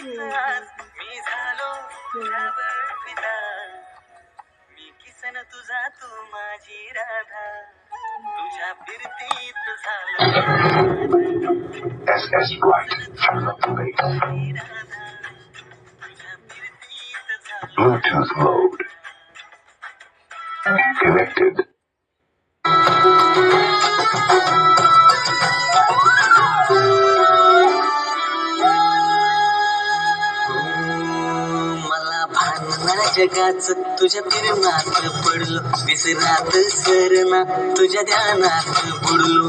मी झालो तुझ्यावर फिदा, मी किसन तुझा तू माझी राधा, तुझ्या फिरतीत झालो SS Bright, turn up the bass. Bluetooth mode. Connected. जगाच तुझ्या फिरणात पडलो, विसरात सरना तुझ्या ध्यानात बुडलो.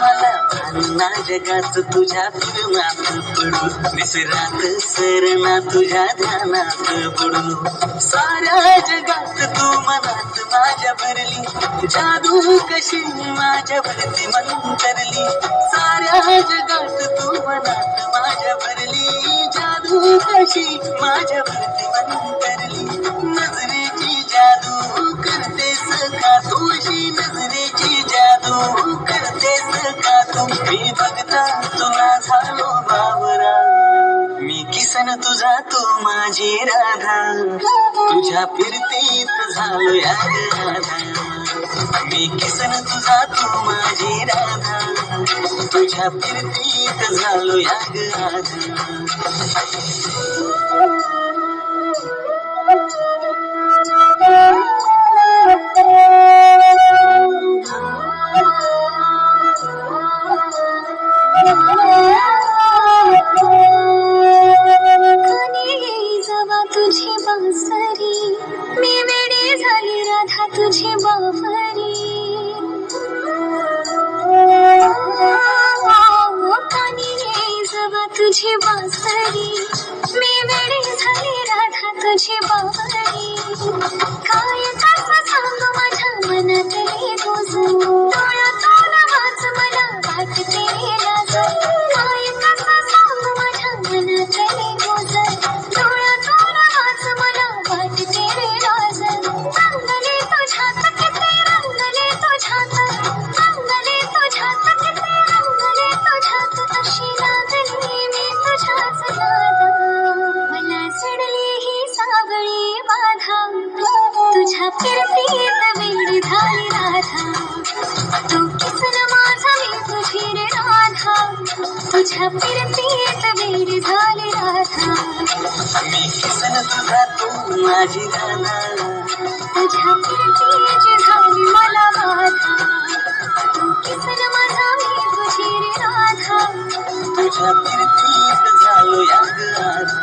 मला भानना जगाच तुझ्या फिरणात पडलो, विसरात सरना तुझ्या ध्यानात बुडलो. साऱ्या जगात तू मनात माझ्या भरली, जादू कशी माझ्यावरती मंतरली. साऱ्या जगात तू मनात माझ्या भरली, जादू कशी माझ्यावरती मंतरली. नजरेची जादू करतेस का तू, अशी नजरेची जादू करतेस का तू. मी बघता तुला झालो बावरा, मी किसन तुझा तू माझी राधा, तुझ्या फिरतीत झालो या राधा. मी किसन तुझा तू माझी राधा, तुझ्या फिरतीत झालो या राधा. तुझी बांसरी, मी वेडी झाली राधा तुझी बावरी. कानी जवा तुझी बांसरी, मी वेडी झाली राधा तुझी बावरी. काय कसं सांगू माझ्या मनातले तुझ, डोळ्यातून वाच मला वाटते लाज. काय कसं सांगू माझ्या मनातले तुझ, डोळ्यातून वाच मला वाटते लाज. रंगले तुझ्यात किती रंगले तुझ्यात, रंगले तुझ्यात किती रंगले तुझ्यात. अशी लागली मी तुझ्याच नादा, मला चढली ही सावळी बाधा. तुझ्या फिरतीत वेडी झाली राधा, तू किसन माझा मी तुझी रे राधा, तुझ्या फिरतीत वेडी झाली राधा. मी किसन तुझा तू माझी राधा, तुझ्या फिरतीची झाली मला बाधा. तू किसन माझा मी तुझी रे राधा, तुझ्या फिरतीत झालो या राधा.